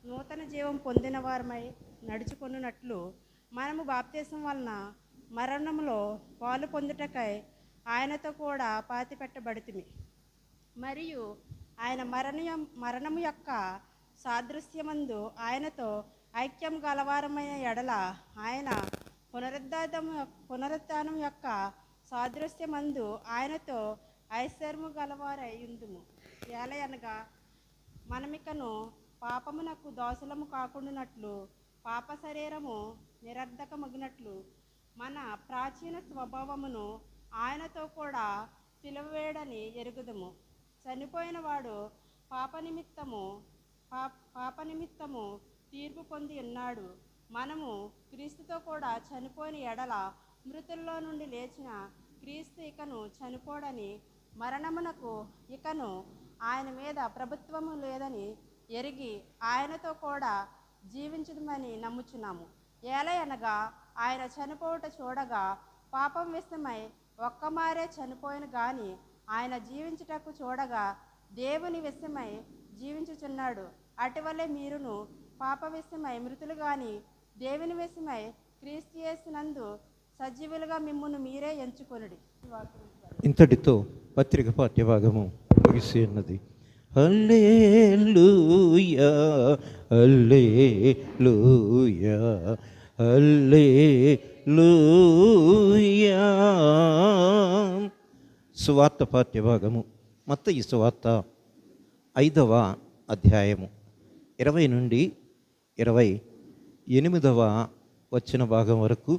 నూతన జీవం పొందిన వారమై నడుచుకొనున్నట్లు మనము బాప్తిసం వలన మరణములో పాలు పొందుటకై ఆయనతో కూడా పాతిపెట్టబడితిమి. మరియు ఆయన మరణము యొక్క సాదృశ్యమందు ఆయనతో ఐక్యం గలవారమైన ఎడల ఆయన పునరుత్థానం యొక్క సాదృశ్యమందు ఆయనతో ఐశ్వర్యము గలవారై ఉందుము. ఏలయనగా మనమికను పాపమునకు దోషులము కాకుండానట్లు పాప శరీరము నిరర్ధకమగినట్లు మన ప్రాచీన స్వభావమును ఆయనతో కూడా సిలువవేయడని ఎరుగుదుము. చనిపోయిన వాడు పాప నిమిత్తము తీర్పు పొంది ఉన్నాడు. మనము క్రీస్తుతో కూడా చనిపోయిన ఎడల మృతుల్లో నుండి లేచిన క్రీస్తు ఇకను చనిపోడని మరణమునకు ఇకను ఆయన మీద ప్రభుత్వము లేదని ఎరిగి ఆయనతో కూడా జీవించుదమని నమ్ముచున్నాము. ఏలయనగా ఆయన చనిపోవుట చూడగా పాపం విషయమై ఒక్కమారే చనిపోయిన గాని ఆయన జీవించుటకు చూడగా దేవుని విషయమై జీవించుచున్నాడు. అటువలే మీరును పాప విషయమై మృతులు గాని దేవుని విషయమై క్రీస్తు యేసునందు సజీవులుగా మిమ్మును మీరే ఎంచుకొనుడి. ఇంతటితో పత్రిక పాఠ్యభాగము ముగిసి ఉన్నది. హల్లెలూయా హల్లెలూయా హల్లెలూయా. సువార్త పాఠ్యభాగము మత్తయి సువార్త 5వ అధ్యాయము 20 నుండి 28వ వచన భాగం వరకు.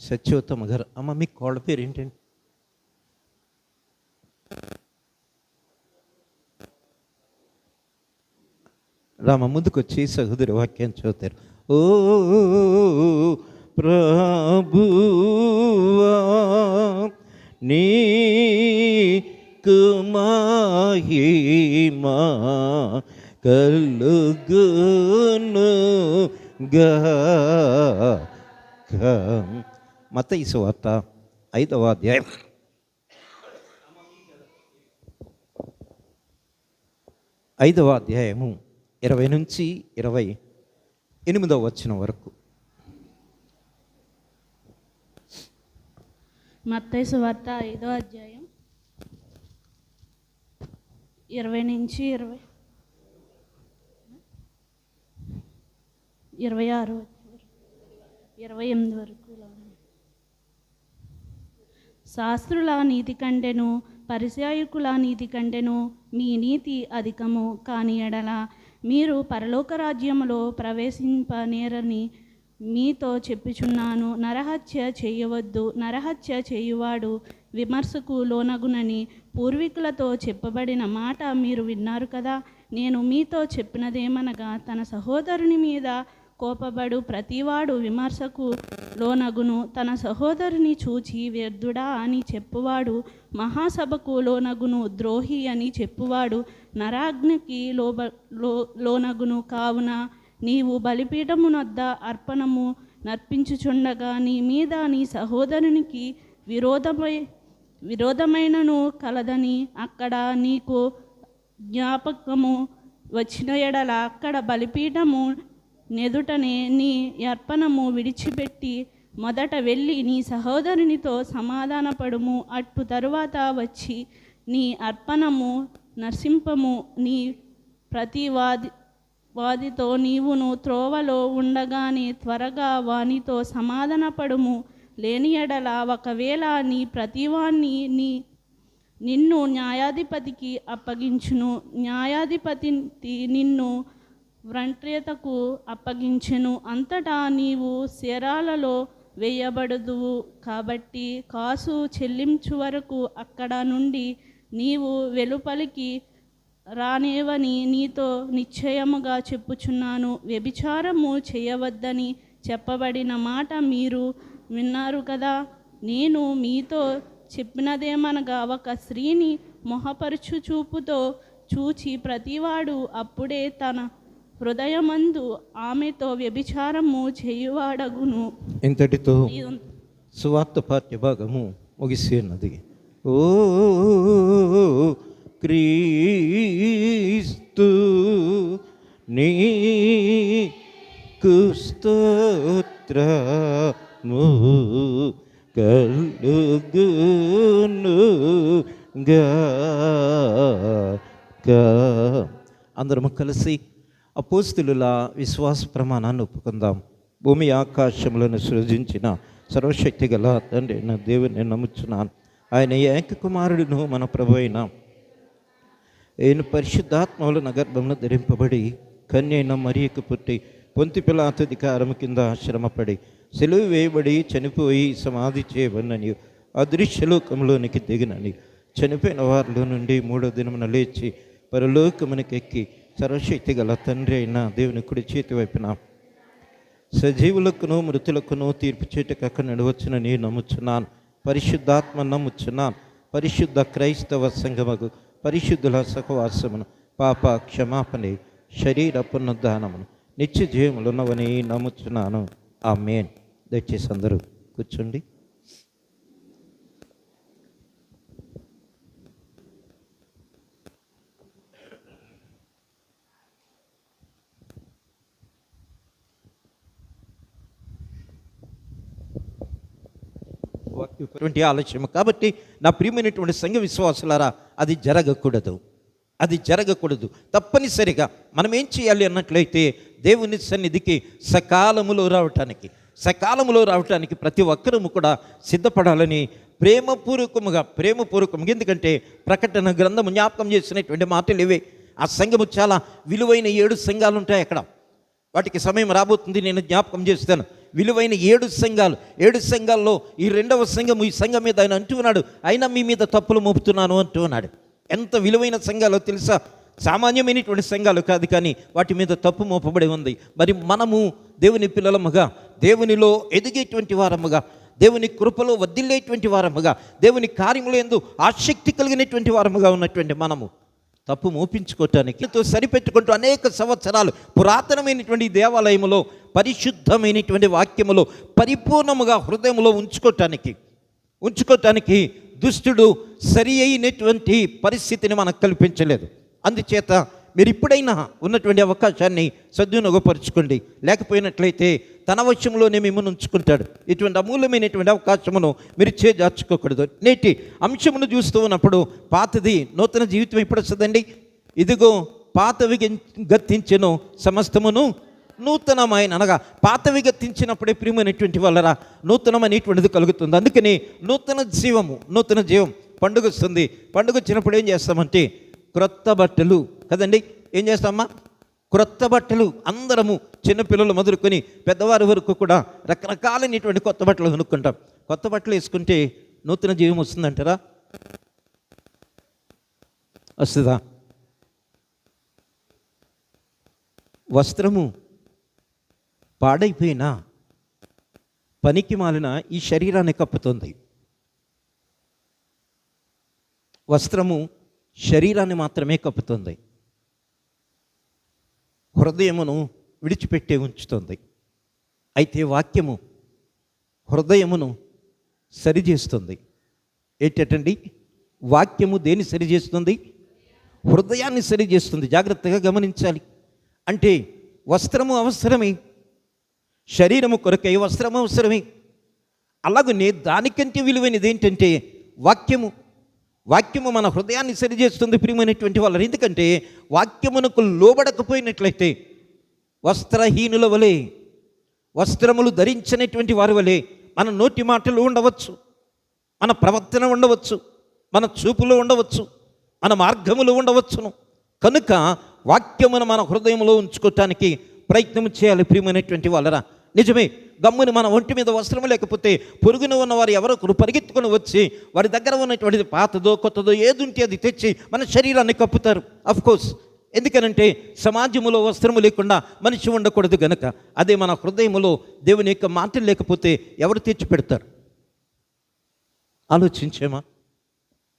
సత్యోత్తమ గారు, అమ్మ మీకు కోళ్ళ పేరు ఏంటండి? రామ ముందుకు వచ్చి సహోదరి వాక్యాన్ని చదువుతారు. ఓ ప్రభువా నీకు మహిమా కలుగునుగాక. మత్తయి సువార్త 5వ అధ్యాయం 20 నుంచి 28వ వచనం వరకు. మత్తయి సువార్త 5వ అధ్యాయం 20 నుంచి 26 28 వరకు. శాస్త్రుల నీతి కంటెను పరిసయ్యుల నీతి కంటెను మీ నీతి అధికము కాని ఎడల మీరు పరలోక రాజ్యములో ప్రవేశింపనేరని మీతో చెప్పుచున్నాను. నరహత్య చేయవద్దు, నరహత్య చేయువాడు విమర్శకు లోనగునని పూర్వీకులతో చెప్పబడిన మాట మీరు విన్నారు కదా. నేను మీతో చెప్పినదేమనగా తన సహోదరుని మీద కోపబడు ప్రతివాడు విమర్శకు లోనగును. తన సహోదరుని చూచి వ్యర్థుడా అని చెప్పువాడు మహాసభకు లోనగును. ద్రోహి అని చెప్పువాడు నరాగ్నికి లోనగును. కావున నీవు బలిపీఠమునొద్ద అర్పణము నర్పించుచుండగా నీ మీద నీ సహోదరునికి విరోధమైనను కలదని అక్కడ నీకు జ్ఞాపకము వచ్చిన ఎడల అక్కడ బలిపీఠము నెదుటనే నీ అర్పణము విడిచిపెట్టి మొదట వెళ్ళి నీ సహోదరునితో సమాధానపడుము. అటు తరువాత వచ్చి నీ అర్పణము నర్సింపము. నీ వాదితో నీవును త్రోవలో ఉండగానే త్వరగా వానితో సమాధానపడుము. లేని ఎడల ఒకవేళ నీ ప్రతివాన్ని నిన్ను న్యాయాధిపతికి అప్పగించును. న్యాయాధిపతి నిన్ను వ్రంట్రియతకు అప్పగించెను. అంతటా నీవు శరాలలో వేయబడుదువు. కాబట్టి కాసు చెల్లించు వరకు అక్కడ నుండి నీవు వెలుపలికి రానేవని నీతో నిశ్చయముగా చెప్పుచున్నాను. వ్యభిచారము చేయవద్దని చెప్పబడిన మాట మీరు విన్నారు కదా. నేను మీతో చెప్పినదేమనగా ఒక స్త్రీని మొహపరుచు చూపుతో చూచి ప్రతివాడు అప్పుడే తన హృదయమందు ఆమెతో వ్యభిచారము చేయువాడగును. ఇంతటితో సువార్త పాఠ్య భాగము ముగిసి ఉన్నది. ఓ క్రీస్తు నీకు స్తోత్రము కలుగునుగాక. అందరము కలిసి అపోస్తులుల విశ్వాస ప్రమాణాన్ని ఒప్పుకుందాం. భూమి ఆకాశములను సృజించిన సర్వశక్తి గల తండ్రి నా దేవుని నమ్ముచున్నాను. ఆయన ఏక కుమారుడును మన ప్రభు అయిన ఆయన పరిశుద్ధాత్మల గర్భంలో ధరింపబడి కన్యైన మరియకు పుట్టి పొంతి పిలాతు అధికారం కింద శ్రమపడి సెలువు వేయబడి చనిపోయి సమాధి చేయబడినని అదృశ్యలోకంలోనికి దిగినని చనిపోయిన వారిలో నుండి 3వ దినమున లేచి పరలోకమునికి ఎక్కి సర్వశక్తి గల తండ్రి అయిన దేవుని కుడి చేతి వైపున సజీవులకును మృతులకును తీర్పు చేటుకు అక్కడ నడవచ్చునని నమ్ముచున్నాను. పరిశుద్ధాత్మ నమ్ముచున్నాను. పరిశుద్ధ క్రైస్తవ సంఘముకు పరిశుద్ధుల సహవాసమును పాప క్షమాపణ శరీర పునరుద్ధానమును నిత్య జీవములున్నవని నమ్ముచున్నాను. ఆమేన్. దయచేసి అందరూ కూర్చోండి. వాక్యటువంటి ఆలస్యం కాబట్టి నా ప్రియమైనటువంటి సంఘ విశ్వాసులారా, అది జరగకూడదు. అది జరగకూడదు. తప్పనిసరిగా మనం ఏం చేయాలి అన్నట్లయితే దేవుని సన్నిధికి సకాలములో రావటానికి ప్రతి ఒక్కరూ కూడా సిద్ధపడాలని ప్రేమపూర్వకంగా ఎందుకంటే ప్రకటన గ్రంథము జ్ఞాపకం చేసినటువంటి మాటలు ఇవే. ఆ సంఘము చాలా విలువైన 7 సంఘాలు ఉంటాయి అక్కడ. వాటికి సమయం రాబోతుంది, నేను జ్ఞాపకం చేస్తాను. విలువైన 7 సంఘాలు. 7 సంఘాల్లో ఈ 2వ సంఘము, ఈ సంఘం మీద ఆయన అంటున్నాడు, అయినా మీ మీద తప్పులు మోపుతున్నాను అంటున్నాడు. ఎంత విలువైన సంఘాలో తెలుసా? సామాన్యమైనటువంటి సంఘాలు కాదు, కానీ వాటి మీద తప్పు మోపబడి ఉంది. మరి మనము దేవుని పిల్లలముగా, దేవునిలో ఎదిగేటువంటి వారముగా, దేవుని కృపలో వర్ధిల్లేటువంటి వారముగా, దేవుని కార్యములో యందు ఆసక్తి కలిగినటువంటి వారముగా ఉన్నటువంటి మనము తప్పు మోపించుకోవటానికి సరిపెట్టుకుంటూ అనేక సంవత్సరాలు పురాతనమైనటువంటి దేవాలయములో పరిశుద్ధమైనటువంటి వాక్యములో పరిపూర్ణముగా హృదయంలో ఉంచుకోవటానికి దుష్టుడు సరి అయినటువంటి పరిస్థితిని మనకు కల్పించలేదు. అందుచేత మీరు ఇప్పుడైనా ఉన్నటువంటి అవకాశాన్ని సద్వినియోగపరచుకోండి. లేకపోయినట్లయితే తన వశంలోనే మిమ్మల్ని ఉంచుకుంటాడు. ఇటువంటి అమూల్యమైనటువంటి అవకాశమును మీరు చేజార్చుకోకూడదు. నేటి అంశమును చూస్తూ ఉన్నప్పుడు పాతది నూతన జీవితం ఎప్పుడు వస్తుందండి? ఇదిగో పాతవి గతించెను సమస్తమును నూతనమైన, అనగా పాతవి గతించినప్పుడే ప్రియమైనటువంటి వాళ్ళరా నూతనం అనేటువంటిది కలుగుతుంది. అందుకని నూతన జీవం పండుగ వస్తుంది. పండుగ వచ్చినప్పుడు ఏం చేస్తామంటే క్రొత్త బట్టలు కదండి. ఏం చేస్తామమ్మా? క్రొత్త బట్టలు. అందరము చిన్నపిల్లలు మొదలుకొని పెద్దవారి వరకు కూడా రకరకాలైనటువంటి కొత్త బట్టలు కొనుక్కుంటాం. కొత్త బట్టలు వేసుకుంటే నూతన జీవం వస్తుందంటారా? వస్తుందా? వస్త్రము పాడైపోయినా పనికి మాలిన ఈ శరీరాన్ని కప్పుతుంది. వస్త్రము శరీరాన్ని మాత్రమే కప్పుతుంది, హృదయమును విడిచిపెట్టే ఉంచుతుంది. అయితే వాక్యము హృదయమును సరిచేస్తుంది. ఏంటండి? వాక్యము దేన్ని సరిచేస్తుంది? హృదయాన్ని సరిచేస్తుంది. జాగ్రత్తగా గమనించాలి. అంటే వస్త్రము అవసరమే, శరీరము కొరకై వస్త్రము అవసరమే. అలాగనే దానికంటే విలువైనది ఏంటంటే వాక్యము మన హృదయాన్ని సరిచేస్తుంది ప్రియమైనటువంటి వాళ్ళు. ఎందుకంటే వాక్యమునకు లోబడకపోయినట్లయితే వస్త్రహీనుల వలె, వస్త్రములు ధరించినటువంటి వారి వలె మన నోటి మాటలు ఉండవచ్చు, మన ప్రవర్తన ఉండవచ్చు, మన చూపులు ఉండవచ్చు, మన మార్గములు ఉండవచ్చును. కనుక వాక్యమును మన హృదయంలో ఉంచుకోవటానికి ప్రయత్నం చేయాలి ప్రియమైనటువంటి వాళ్ళరా. నిజమే, గమ్ముని మన ఒంటి మీద వస్త్రం లేకపోతే పొరుగున ఉన్న వారు ఎవరొకరు పరిగెత్తుకొని వచ్చి వారి దగ్గర ఉన్నటువంటిది పాతదో కొత్తదో ఏది ఉంటే అది తెచ్చి మన శరీరాన్ని కప్పుతారు. అఫ్కోర్స్, ఎందుకనంటే సమాజంలో వస్త్రము లేకుండా మనిషి ఉండకూడదు గనక. అదే మన హృదయంలో దేవుని యొక్క మాటలు లేకపోతే ఎవరు తెచ్చి పెడతారు?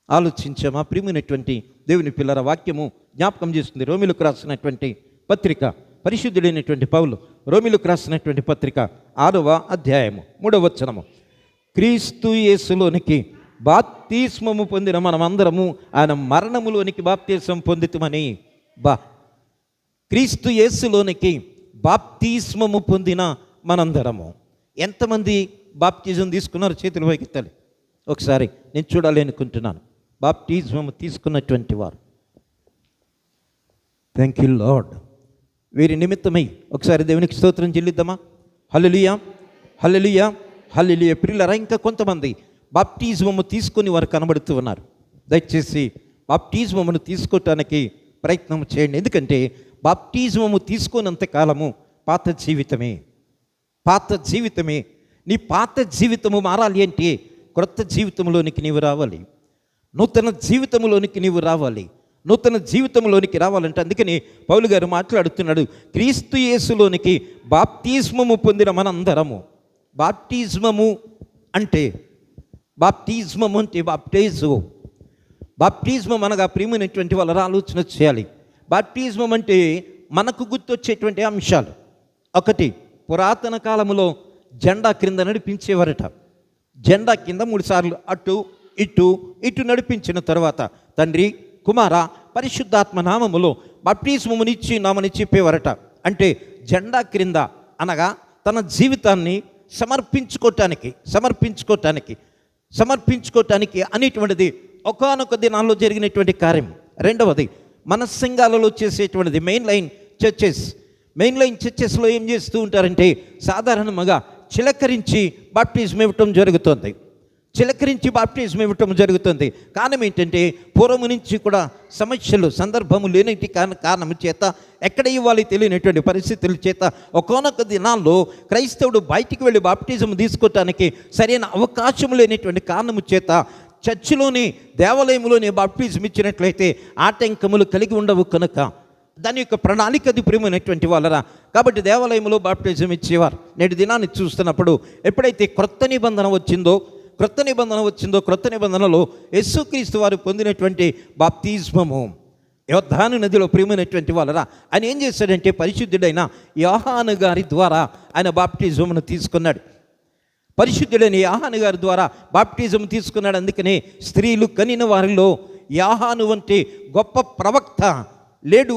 ఆలోచించామా ప్రియమైనటువంటి దేవుని పిల్లల? వాక్యము జ్ఞాపకం చేస్తుంది. రోమిలకు రాసినటువంటి పత్రిక పరిశుద్ధుడైనటువంటి పౌలు రోమిలకు రాసినటువంటి పత్రిక 6వ అధ్యాయము 3వ వచనము, క్రీస్తు యేసులోనికి బాప్తిస్మము పొందిన మనమందరము ఆయన మరణములోనికి బాప్తిస్మం పొందితమని. క్రీస్తు యేసులోనికి బాప్తిస్మము పొందిన మనందరము. ఎంతమంది బాప్తిజం తీసుకున్నారు? చేతులు పైకెత్తాలి ఒకసారి, నేను చూడాలి అనుకుంటున్నాను. బాప్తిజము తీసుకున్నటువంటి వారు, థ్యాంక్ యూ లార్డ్. వీరి నిమిత్తమై ఒకసారి దేవునికి స్తోత్రం చెల్లిద్దామా? హల్లెలూయా, హల్లెలూయా, హల్లెలూయా. ప్రియులారా, ఇంకా కొంతమంది బాప్టిజము తీసుకొని వారు కనబడుతూ ఉన్నారు. దయచేసి బాప్టిజమును తీసుకోవటానికి ప్రయత్నం చేయండి. ఎందుకంటే బాప్టిజము తీసుకున్నంత కాలము పాత జీవితమే, పాత జీవితమే. నీ పాత జీవితము మారాలి అంటే క్రొత్త జీవితంలోనికి నీవు రావాలి, నూతన జీవితంలోనికి నీవు రావాలి. నూతన జీవితంలోనికి రావాలంటే అందుకని పౌలు గారు మాట్లాడుతున్నాడు, క్రీస్తు యేసులోనికి బాప్తిస్మము పొందిన మనందరము. బాప్టిజము అంటే బాప్టిజం అనగా ప్రియమైనటువంటి వాళ్ళ ఆలోచన చేయాలి. బాప్టిజం అంటే మనకు గుర్తొచ్చేటువంటి అంశాలు. ఒకటి, పురాతన కాలంలో జెండా క్రింద నడిపించేవారట. జెండా కింద 3 సార్లు అటు ఇటు ఇటు నడిపించిన తర్వాత తండ్రి, కుమార, పరిశుద్ధాత్మ నామములో బాప్టిజమునిచ్చి నామని చెప్పేవారట. అంటే జెండా క్రింద అనగా తన జీవితాన్ని సమర్పించుకోవటానికి అనేటువంటిది ఒకానొక దినాల్లో జరిగినటువంటి కార్యం. రెండవది, మన సంఘాలలో చేసేటువంటిది మెయిన్ లైన్ చర్చెస్లో ఏం చేస్తూ ఉంటారంటే సాధారణంగా చిలకరించి బాప్టిజం ఇవ్వటం జరుగుతుంది. కారణం ఏంటంటే పూర్వం నుంచి కూడా సమస్యలు, సందర్భము లేని కారణం చేత, ఎక్కడ ఇవ్వాలి తెలియనటువంటి పరిస్థితుల చేత ఒకానొక దినాల్లో క్రైస్తవుడు బయటికి వెళ్ళి బాప్టిజం తీసుకోవటానికి సరైన అవకాశం లేనటువంటి కారణము చేత చర్చిలోని, దేవాలయంలోని బాప్టిజం ఇచ్చినట్లయితే ఆటంకములు కలిగి ఉండవు కనుక దాని యొక్క ప్రణాళికది ప్రియమైనటువంటి వాళ్ళరా. కాబట్టి దేవాలయంలో బాప్టిజం ఇచ్చేవారు. నేటి దినాన్ని చూస్తున్నప్పుడు ఎప్పుడైతే క్రొత్త నిబంధన వచ్చిందో క్రొత్త నిబంధనలో యేసుక్రీస్తు వారు పొందినటువంటి బాప్తిస్మము యోర్దాను నదిలో ప్రియమైనటువంటి వాళ్ళరా, ఆయన ఏం చేశాడంటే పరిశుద్ధుడైన యోహాను గారి ద్వారా ఆయన బాప్టిజమును తీసుకున్నాడు. పరిశుద్ధుడైన యోహాను గారి ద్వారా బాప్టిజం తీసుకున్నాడు. అందుకనే స్త్రీలు కనిన వారిలో యోహాను వంటి గొప్ప ప్రవక్త లేడు